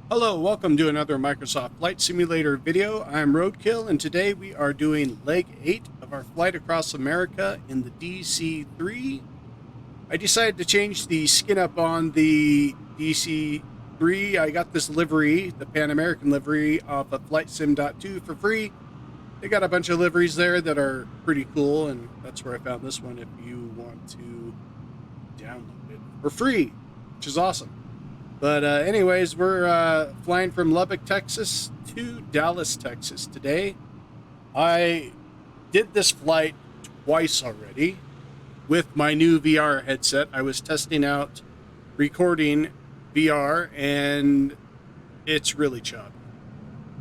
Hello, welcome to another Microsoft Flight Simulator video. I'm Roadkill, and today we are doing leg 8 of our flight across America in the DC-3. I decided to change the skin up on the DC-3. I got this livery, the Pan American livery, off of FlightSim.2 for free. They got a bunch of liveries there that are pretty cool, and that's where I found this one if you want to download it for free, which is awesome. But anyways, we're flying from Lubbock, Texas to Dallas, Texas today. I did this flight twice already with my new VR headset. I was testing out recording VR, and it's really choppy.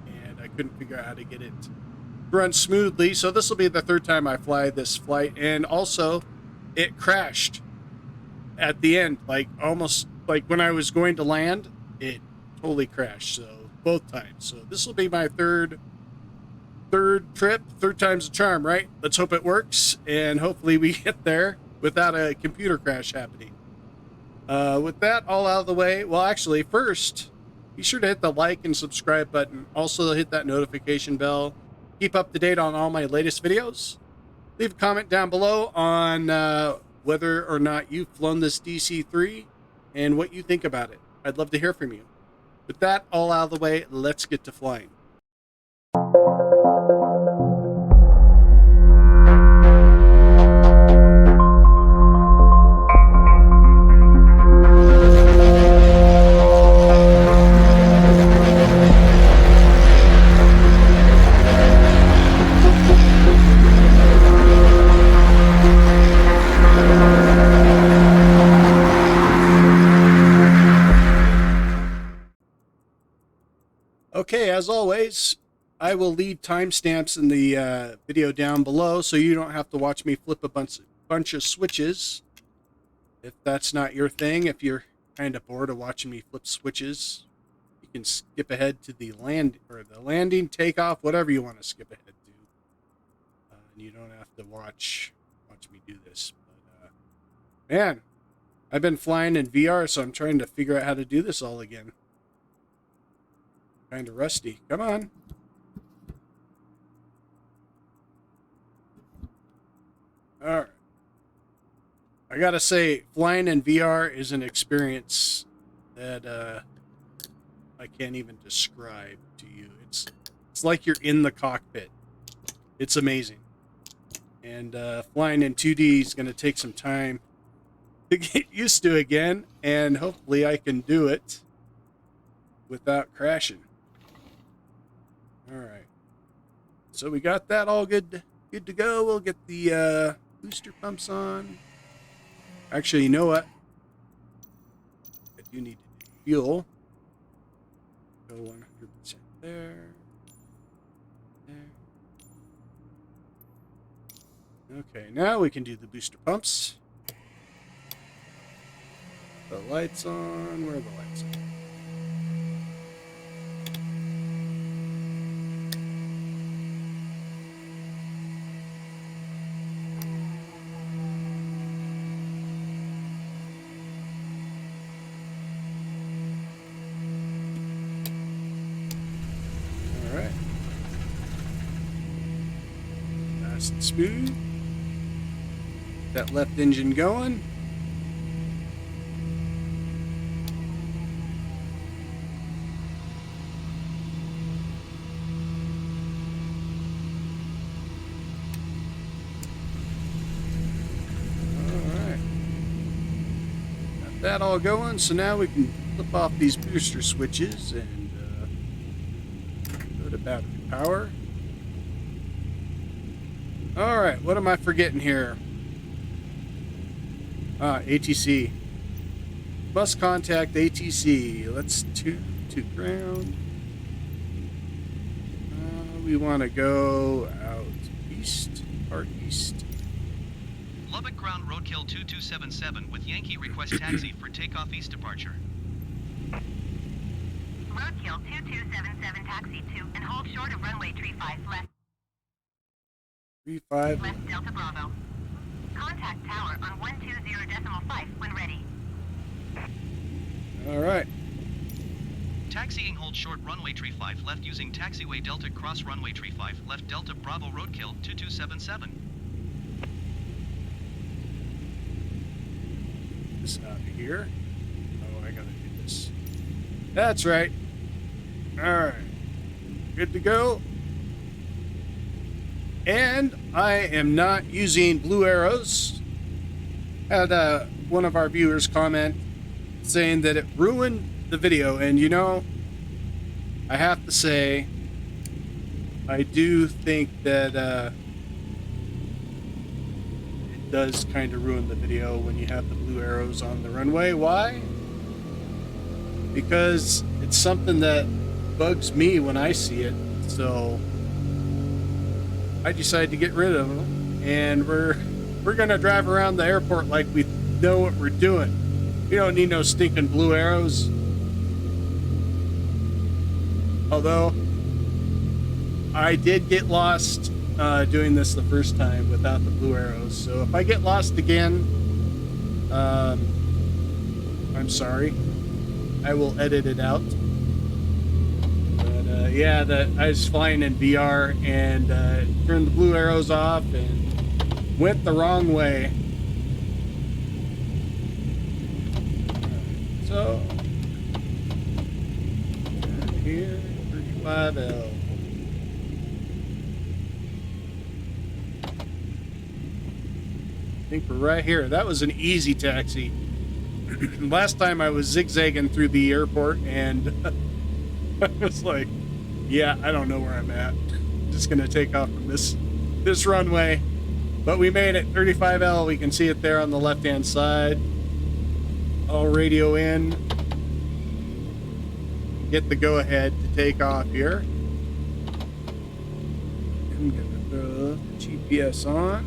And I couldn't figure out how to get it to run smoothly. So this will be the third time I fly this flight. And also, it crashed at the end, like almost like when I was going to land, it totally crashed. So both times. So this will be my third trip. Third time's a charm, right? Let's hope it works, and hopefully we get there without a computer crash happening. With that all out of the way, well, actually, first, be sure to hit the like and subscribe button. Also, hit that notification bell. Keep up to date on all my latest videos. Leave a comment down below on whether or not you've flown this DC-3 and what you think about it. I'd love to hear from you. With that all out of the way, let's get to flying. Okay, as always, I will leave timestamps in the video down below so you don't have to watch me flip a bunch of switches. If that's not your thing, if you're kind of bored of watching me flip switches, you can skip ahead to the landing, takeoff, whatever you want to skip ahead to. And you don't have to watch me do this. But, man, I've been flying in VR, so I'm trying to figure out how to do this all again. Kind of rusty. Come on. All right. I gotta say, flying in VR is an experience that I can't even describe to you. It's like you're in the cockpit. It's amazing. And flying in 2D is going to take some time to get used to again, and hopefully I can do it without crashing. All right, so we got that all good to go. We'll get the booster pumps on. Actually, you know what? I do need to do fuel. Go 100% there. Okay, now we can do the booster pumps. The lights on. Where are the lights on? Nice and smooth. That left engine going. Alright. Got that all going, so now we can flip off these booster switches and go to battery power. Alright, what am I forgetting here? ATC. Must contact ATC. Let's to ground. We want to go out east, or east. Lubbock ground roadkill 2277 with Yankee request taxi for takeoff east departure. Roadkill 2277 taxi to and hold short of runway 35 left. 35. Left Delta Bravo. Contact tower on 120.5 when ready. All right. Taxiing hold short runway tree 5 left using taxiway Delta cross runway tree 5 left Delta Bravo roadkill 2277. This out of here. Oh, I gotta do this. That's right. Alright. Good to go. And I am not using blue arrows. Had one of our viewers comment saying that it ruined the video, and you know, I have to say, I do think that it does kind of ruin the video when you have the blue arrows on the runway. Why? Because it's something that bugs me when I see it, so I decided to get rid of them, and we're gonna drive around the airport like we know what we're doing. We don't need no stinking blue arrows. Although I did get lost doing this the first time without the blue arrows, so if I get lost again, I'm sorry. I will edit it out. But yeah, I was flying in VR and turned the blue arrows off and went the wrong way. So here, 35L. I think we're right here. That was an easy taxi. Last time I was zigzagging through the airport and I was like, yeah, I don't know where I'm at. I'm just gonna take off from this runway. But we made it. 35L, we can see it there on the left hand side. I'll radio in. Get the go ahead to take off here. I'm gonna throw the GPS on.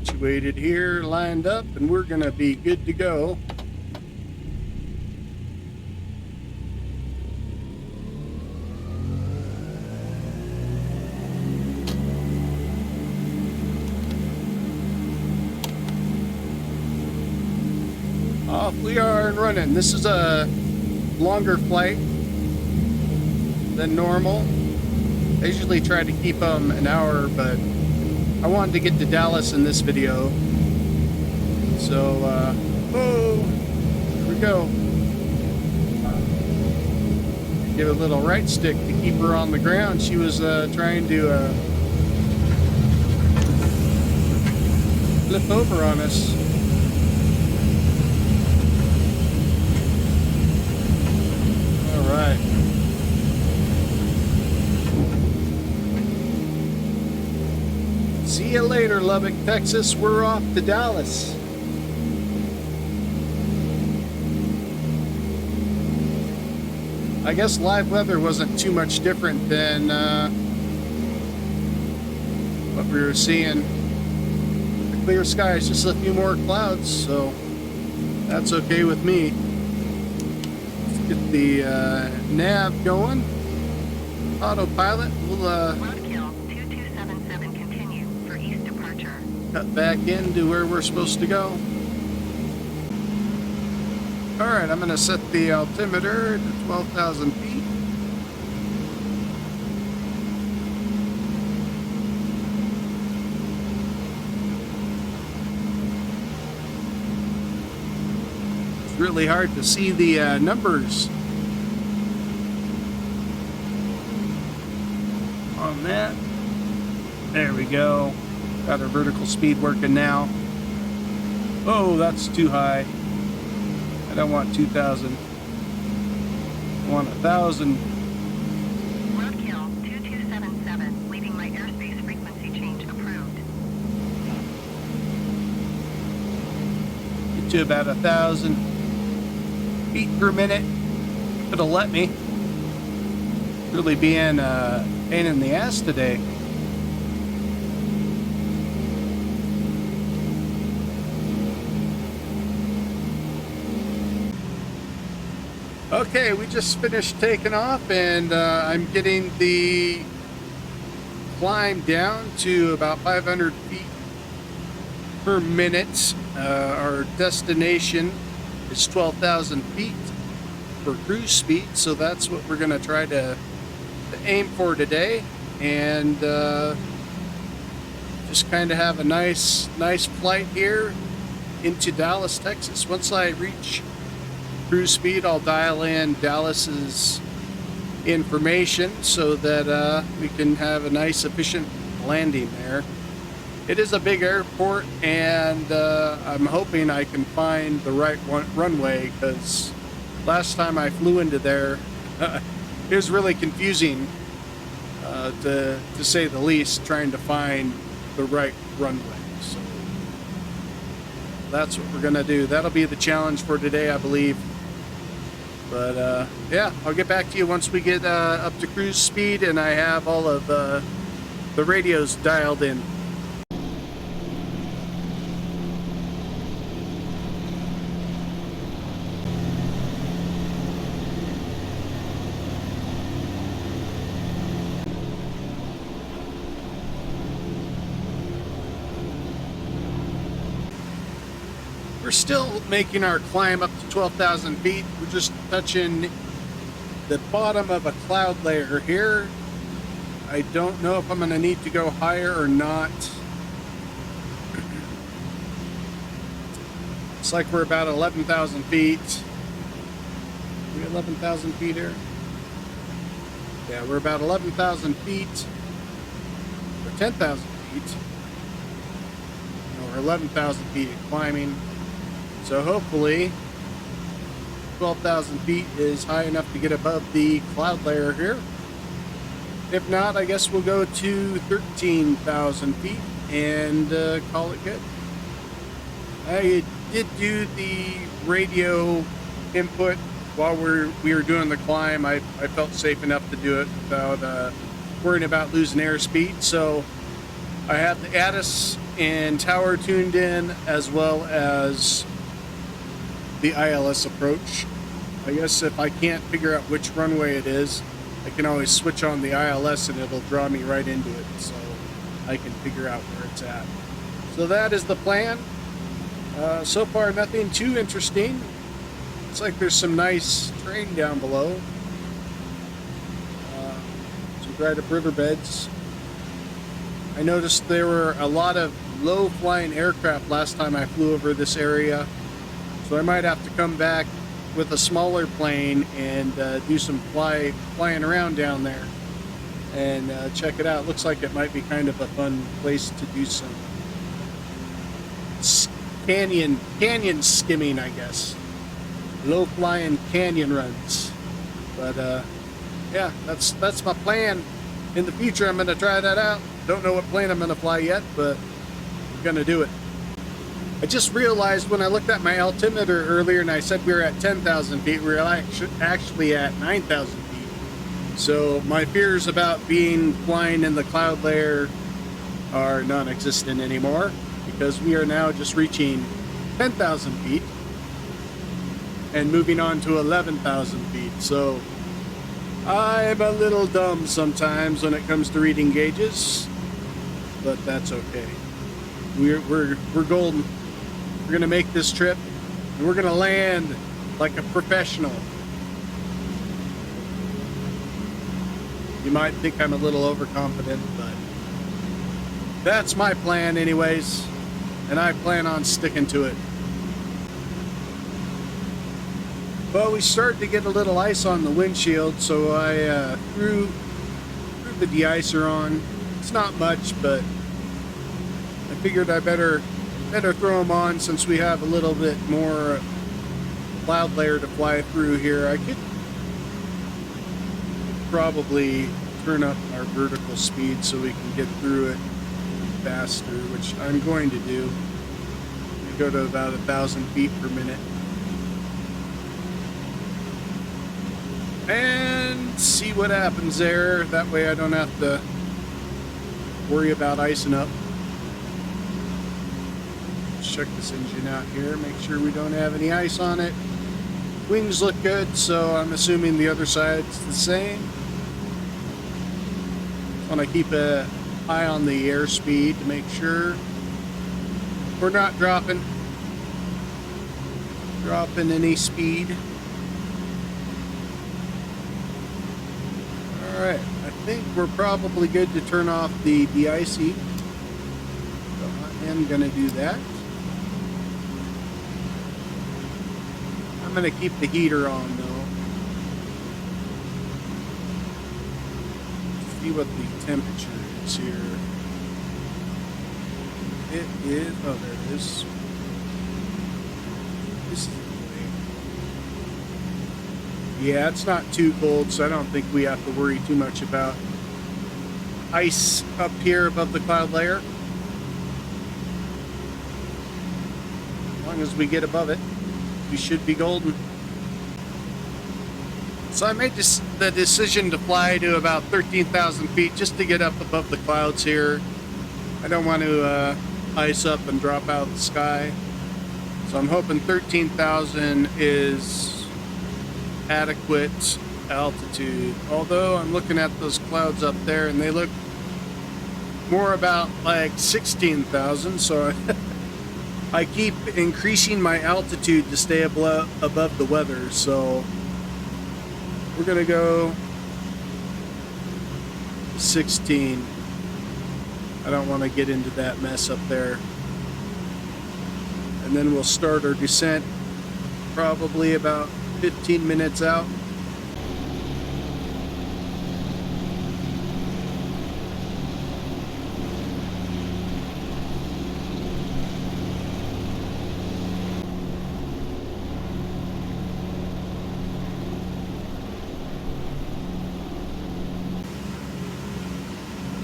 Situated here, lined up, and we're gonna be good to go. Off we are and running. This is a longer flight than normal. I usually try to keep them an hour, but I wanted to get to Dallas in this video. So, oh, here we go. Give a little right stick to keep her on the ground. She was trying to flip over on us. Right. See you later, Lubbock, Texas. We're off to Dallas. I guess live weather wasn't too much different than what we were seeing. The clear skies, just a few more clouds, so that's okay with me. Get the nav going. Autopilot. We'll Roadkill 2277 continue for east departure. cut back into where we're supposed to go. Alright, I'm going to set the altimeter to 12,000 feet. Really hard to see the numbers on that. There we go. Got our vertical speed working now. Oh, that's too high. I don't want 2,000. I want 1,000. Roadkill 2277, leaving my airspace frequency change approved. Get to about 1,000 feet per minute. It'll let me. Really being a pain in the ass today. Okay, we just finished taking off, and I'm getting the climb down to about 500 feet per minute. Our destination is 12,000 feet for cruise speed, so that's what we're going to try to aim for today, and just kind of have a nice flight here into Dallas, Texas. Once I reach cruise speed, I'll dial in Dallas's information so that we can have a nice efficient landing there. It is a big airport, and I'm hoping I can find the right runway, because last time I flew into there it was really confusing, to say the least, trying to find the right runway. So that's what we're gonna do. That'll be the challenge for today, I believe. But yeah, I'll get back to you once we get up to cruise speed and I have all of the radios dialed in. We're still making our climb up to 12,000 feet. We're just touching the bottom of a cloud layer here. I don't know if I'm going to need to go higher or not. It's like we're about 11,000 feet. Are we 11,000 feet here? Yeah, we're about 11,000 feet. Or 10,000 feet. Or 11,000 feet of climbing. So hopefully 12,000 feet is high enough to get above the cloud layer here. If not, I guess we'll go to 13,000 feet and call it good. I did do the radio input while we were doing the climb. I felt safe enough to do it without worrying about losing airspeed. So I have the ATIS and tower tuned in, as well as the ILS approach. I guess if I can't figure out which runway it is, I can always switch on the ILS and it'll draw me right into it, so I can figure out where it's at. So that is the plan. So far, nothing too interesting. Looks like there's some nice terrain down below. Some dried up riverbeds. I noticed there were a lot of low-flying aircraft last time I flew over this area. So I might have to come back with a smaller plane and do some flying around down there and check it out. Looks like it might be kind of a fun place to do some canyon skimming, I guess. Low flying canyon runs. But yeah, that's my plan. In the future, I'm going to try that out. Don't know what plane I'm going to fly yet, but I'm going to do it. I just realized when I looked at my altimeter earlier and I said we were at 10,000 feet, we were actually at 9,000 feet. So my fears about flying in the cloud layer are non-existent anymore, because we are now just reaching 10,000 feet and moving on to 11,000 feet. So I'm a little dumb sometimes when it comes to reading gauges, but that's okay. We're golden. We're gonna make this trip, and we're gonna land like a professional. You might think I'm a little overconfident, but that's my plan anyways, and I plan on sticking to it. Well, we started to get a little ice on the windshield, so I threw the de-icer on. It's not much, but I figured I better throw them on since we have a little bit more cloud layer to fly through here. I could probably turn up our vertical speed so we can get through it faster, which I'm going to do. We go to about 1,000 feet per minute. And see what happens there. That way I don't have to worry about icing up. Check this engine out here, make sure we don't have any ice on it. Wings look good, so I'm assuming the other side's the same. Want to keep a eye on the airspeed to make sure we're not dropping any speed. Alright, I think we're probably good to turn off the de-icing. So I am going to do that. I'm going to keep the heater on though. See what the temperature is here. It is, oh there it is. This is yeah, it's not too cold, so I don't think we have to worry too much about ice up here above the cloud layer. As long as we get above it, we should be golden. So I made the decision to fly to about 13,000 feet just to get up above the clouds here. I don't want to ice up and drop out of the sky. So I'm hoping 13,000 is adequate altitude. Although I'm looking at those clouds up there and they look more about like 16,000. So I keep increasing my altitude to stay above the weather. So we're gonna go 16. I don't want to get into that mess up there. And then we'll start our descent probably about 15 minutes out.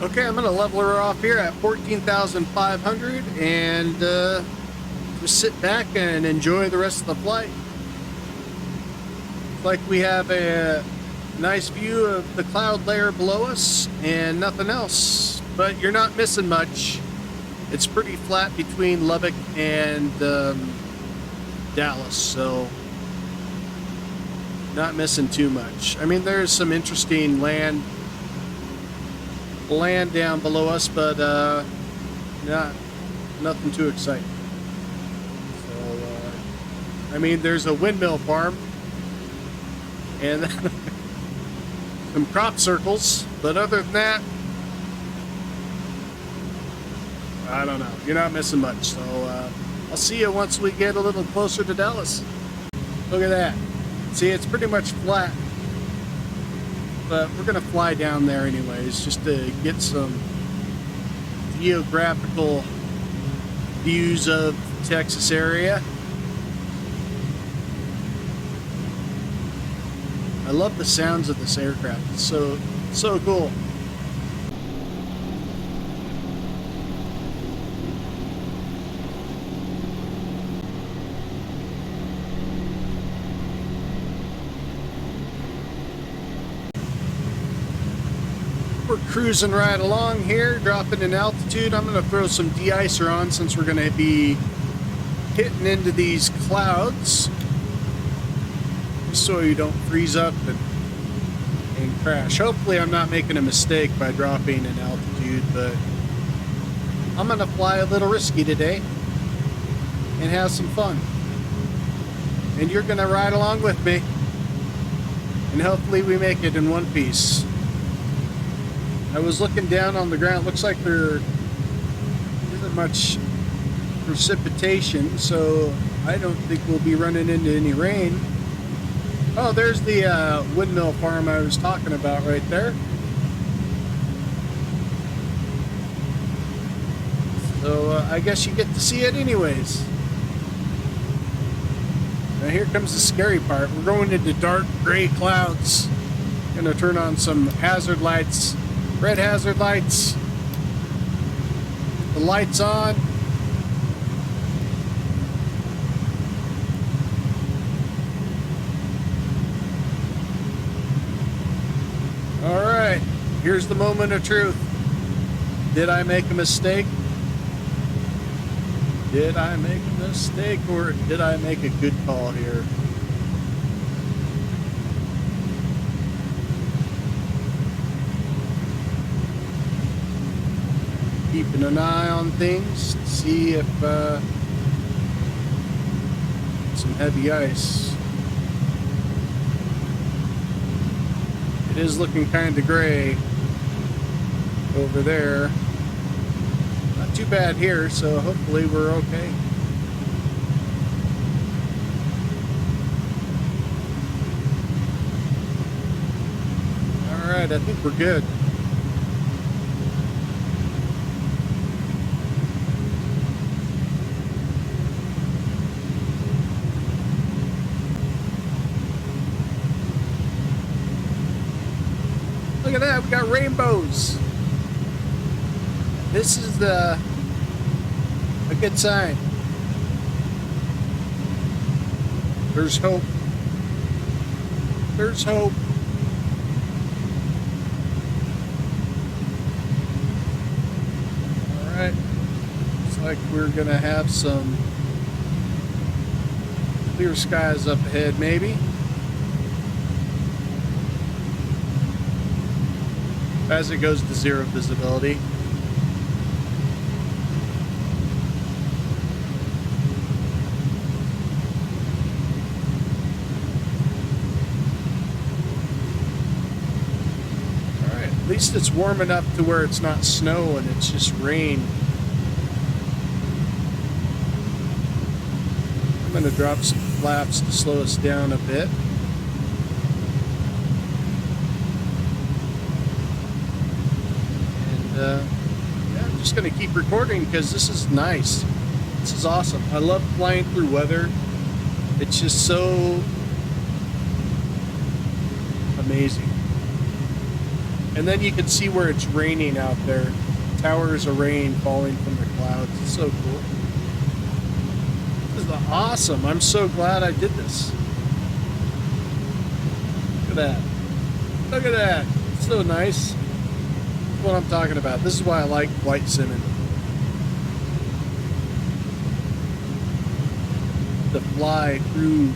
Okay, I'm going to level her off here at 14,500 and just sit back and enjoy the rest of the flight. Like we have a nice view of the cloud layer below us and nothing else, but you're not missing much. It's pretty flat between Lubbock and Dallas, so not missing too much. I mean, there's some interesting land down below us, but nothing too exciting. So I mean, there's a windmill farm and some crop circles, but other than that, I don't know. You're not missing much. So I'll see you once we get a little closer to Dallas. Look at that. See, it's pretty much flat, but we're gonna fly down there anyways, just to get some geographical views of the Texas area. I love the sounds of this aircraft. It's so cool. We're cruising right along here, dropping in altitude. I'm going to throw some de-icer on since we're going to be hitting into these clouds, so you don't freeze up and crash. Hopefully I'm not making a mistake by dropping in altitude, but I'm going to fly a little risky today and have some fun. And you're going to ride along with me, and hopefully we make it in one piece. I was looking down on the ground. Looks like there isn't much precipitation, so I don't think we'll be running into any rain. Oh, there's the windmill farm I was talking about right there. So I guess you get to see it anyways. Now here comes the scary part. We're going into dark gray clouds. Gonna turn on some hazard lights, red hazard lights. The lights on. All right, here's the moment of truth. Did I make a mistake? Did I make a mistake, or did I make a good call here? keeping an eye on things to see if some heavy ice. It is looking kind of gray over there. Not too bad here, so hopefully we're okay. Alright, I think we're good. Look at that, we got rainbows. This is a good sign. There's hope. There's hope. Alright. Looks like we're gonna have some clear skies up ahead, maybe. As it goes to zero visibility. Alright, at least it's warm enough to where it's not snow and it's just rain. I'm going to drop some flaps to slow us down a bit. Yeah, I'm just going to keep recording because this is nice. This is awesome. I love flying through weather. It's just so amazing. And then you can see where it's raining out there. Towers of rain falling from the clouds. It's so cool. This is awesome. I'm so glad I did this. Look at that. Look at that. It's so nice. What I'm talking about. This is why I like flight simming. To fly through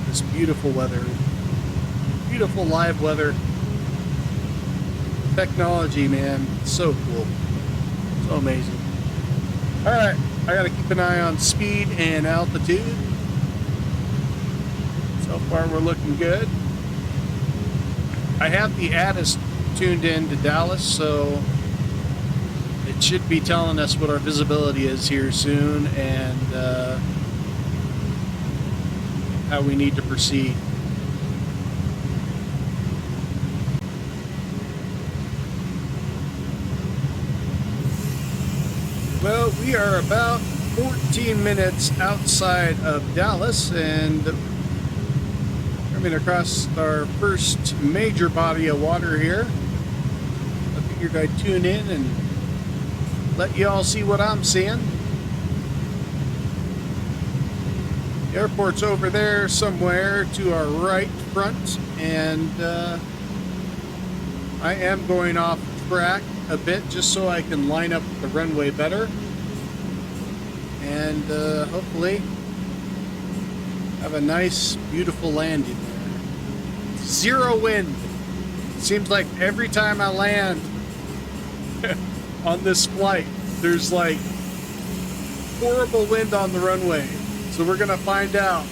this beautiful weather, beautiful live weather. Technology, man, it's so cool, so amazing. All right, I got to keep an eye on speed and altitude. So far, we're looking good. I have the ATIS tuned in to Dallas, so it should be telling us what our visibility is here soon and how we need to proceed. Well, we are about 14 minutes outside of Dallas and coming across our first major body of water here. I figured I'd tune in and let you all see what I'm seeing. The airport's over there somewhere to our right front, and I am going off track a bit just so I can line up the runway better and hopefully have a nice, beautiful landing there. Zero wind. Seems like every time I land on this flight, there's like horrible wind on the runway. So we're gonna find out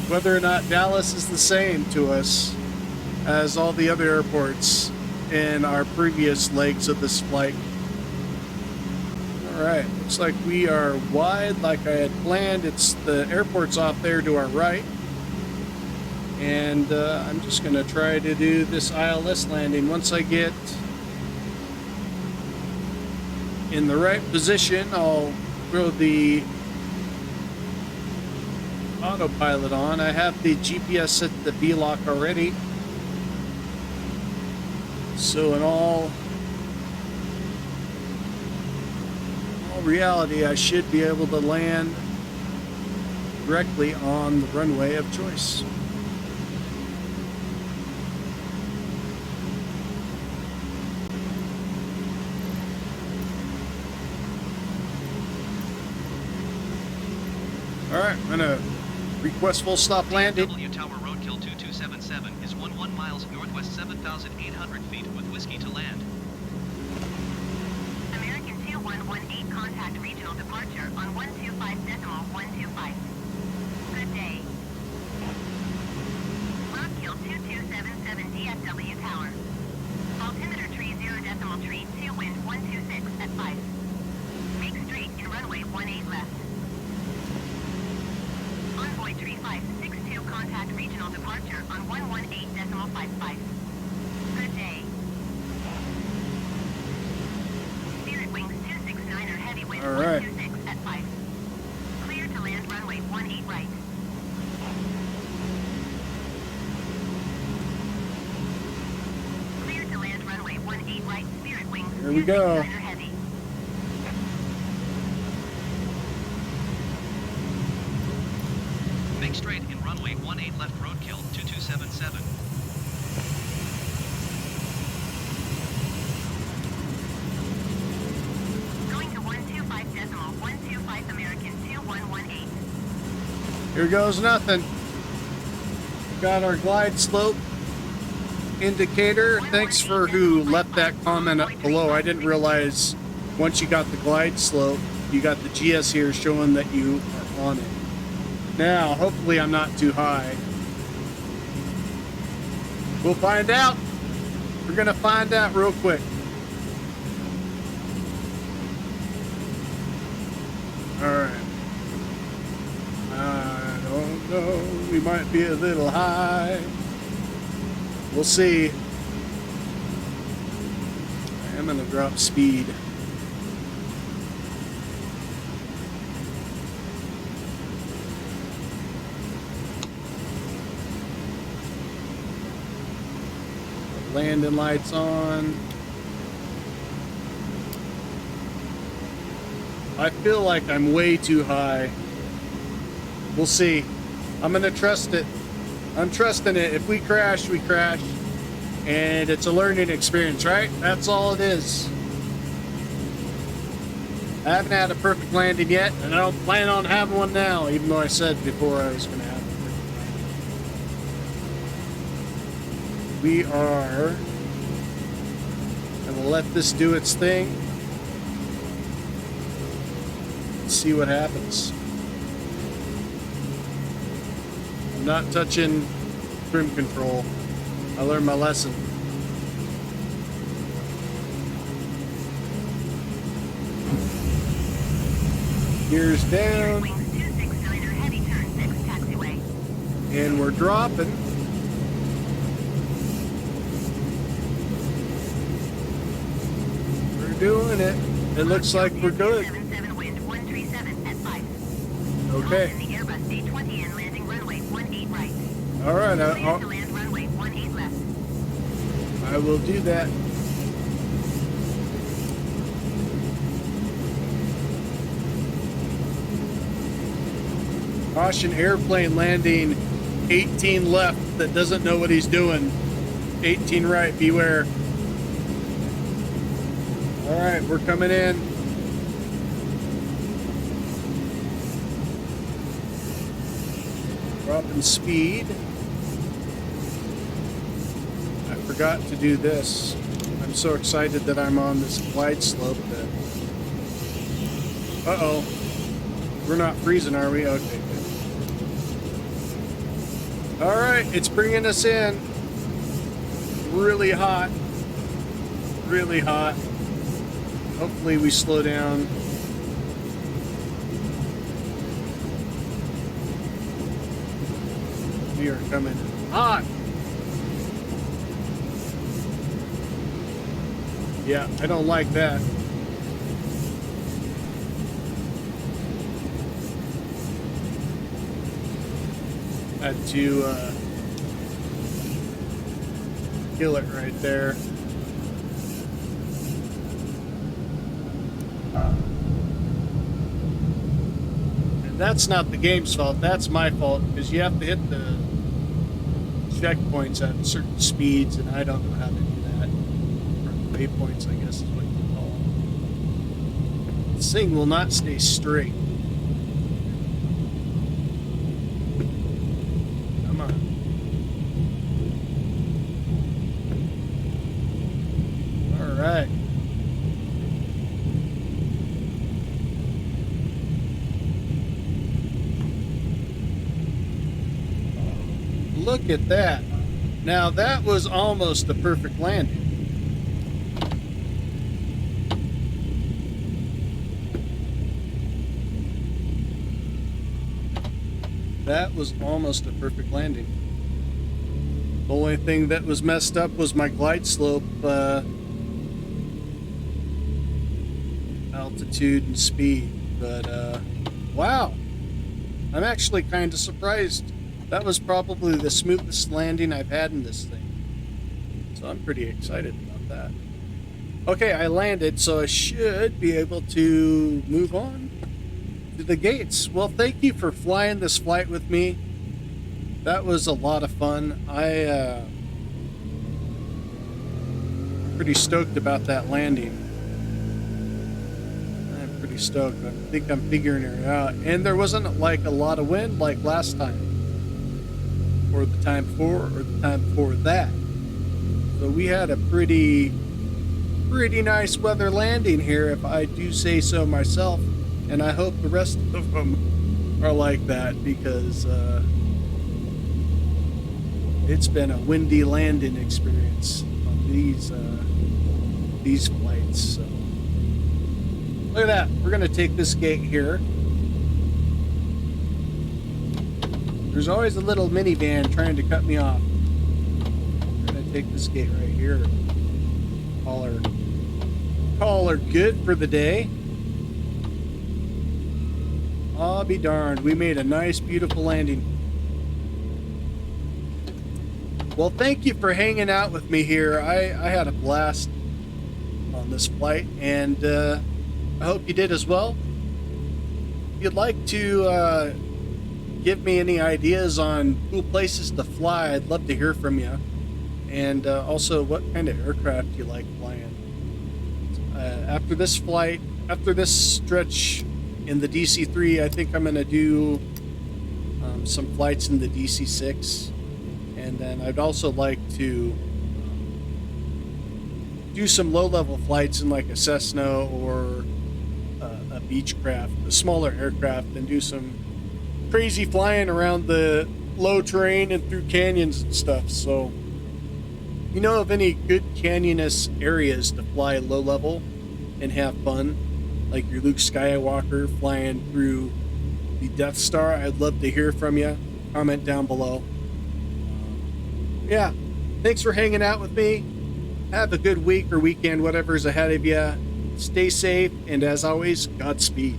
whether or not Dallas is the same to us as all the other airports in our previous legs of this flight. Alright, looks like we are wide like I had planned. It's the airport's off there to our right. And I'm just going to try to do this ILS landing. Once I get in the right position, I'll throw the autopilot on. I have the GPS set to V-lock already. So in all reality, I should be able to land directly on the runway of choice. Alright, I'm gonna request full stop landing. KDFW Tower Roadkill 2277 is 11 miles northwest 7,800 feet with whiskey to land. American 2 Here we go. Heavy. Make straight in runway 18 left roadkill 2277. Going to 125 decimal 125 American 2118. Here goes nothing. Got our glide slope indicator. Thanks for who left that comment up below. I didn't realize once you got the glide slope, you got the GS here showing that you are on it. Now, hopefully I'm not too high. We'll find out. We're gonna find out real quick. Alright. I don't know. We might be a little high. We'll see. I am gonna drop speed. Landing lights on. I feel like I'm way too high. We'll see. I'm gonna trust it. I'm trusting it. If we crash, we crash. And it's a learning experience, right? That's all it is. I haven't had a perfect landing yet, and I don't plan on having one now, even though I said before I was gonna have one. We are, and we'll let this do its thing. Let's see what happens. I'm not touching trim control. I learned my lesson. Gears down. Wings 269er heavy turn 6 taxiway. And we're dropping. Doing it. It looks like we're good. 77 wind 137 at 5. Okay. In the Airbus A20 and landing runway 18 right. All right. Clear to land runway 18 left. I will do that. Caution airplane landing 18 left that doesn't know what he's doing. 18 right, beware. All right, we're coming in. Dropping speed. I forgot to do this. I'm so excited that I'm on this glide slope that... Uh-oh. We're not freezing, are we? Okay, good. All right, it's bringing us in. Really hot. Really hot. Hopefully we slow down. We are coming hot. Yeah, I don't like that. Had to kill it right there. That's not the game's fault, that's my fault, because you have to hit the checkpoints at certain speeds, and I don't know how to do that. Or waypoints, I guess is what you call them. This thing will not stay straight. Come on. All right. Look at that. Now that was almost a perfect landing. That was almost a perfect landing. The only thing that was messed up was my glide slope altitude and speed. But wow. I'm actually kind of surprised. That was probably the smoothest landing I've had in this thing. So I'm pretty excited about that. Okay, I landed, so I should be able to move on to the gates. Well, thank you for flying this flight with me. That was a lot of fun. Pretty stoked about that landing. I'm pretty stoked. I think I'm figuring it out. And there wasn't like a lot of wind like last time, or the time before, or the time before that. So we had a pretty nice weather landing here, if I do say so myself. And I hope the rest of them are like that, because it's been a windy landing experience on these flights. So look at that. We're gonna take this gate here. There's always a little minivan trying to cut me off. We're gonna take this gate right here. Call her good for the day. I'll be darned. We made a nice, beautiful landing. Well, thank you for hanging out with me here. I had a blast on this flight, and I hope you did as well. If you'd like to give me any ideas on cool places to fly, I'd love to hear from you. And also, what kind of aircraft you like flying. After this flight, after this stretch in the DC-3, I think I'm going to do some flights in the DC-6. And then I'd also like to do some low-level flights in like a Cessna or a Beechcraft, a smaller aircraft, and do some crazy flying around the low terrain and through canyons and stuff. So, you know of any good canyonous areas to fly low-level and have fun, like your Luke Skywalker flying through the Death Star? I'd love to hear from you. Comment down below. Yeah, thanks for hanging out with me. Have a good week or weekend, whatever's ahead of you. Stay safe, and as always, Godspeed.